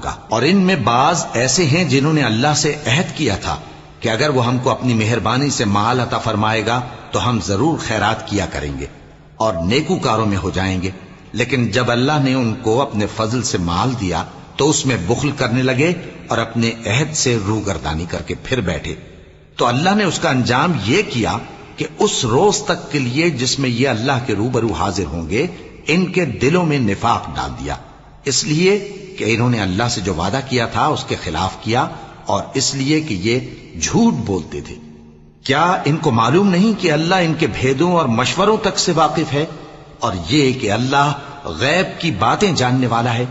کا، اور ان میں بعض ایسے ہیں جنہوں نے اللہ سے عہد کیا تھا کہ اگر وہ ہم کو اپنی مہربانی سے مال عطا فرمائے گا تو ہم ضرور خیرات کیا کریں گے اور نیکوکاروں میں ہو جائیں گے، لیکن جب اللہ نے ان کو اپنے فضل سے مال دیا تو اس میں بخل کرنے لگے اور اپنے عہد سے روگردانی کر کے پھر بیٹھے۔ تو اللہ نے اس کا انجام یہ کیا کہ اس روز تک کے لیے جس میں یہ اللہ کے روبرو حاضر ہوں گے ان کے دلوں میں نفاق ڈال دیا، اس لیے کہ انہوں نے اللہ سے جو وعدہ کیا تھا اس کے خلاف کیا، اور اس لیے کہ یہ جھوٹ بولتے تھے۔ کیا ان کو معلوم نہیں کہ اللہ ان کے بھیدوں اور مشوروں تک سے واقف ہے، اور یہ کہ اللہ غیب کی باتیں جاننے والا ہے؟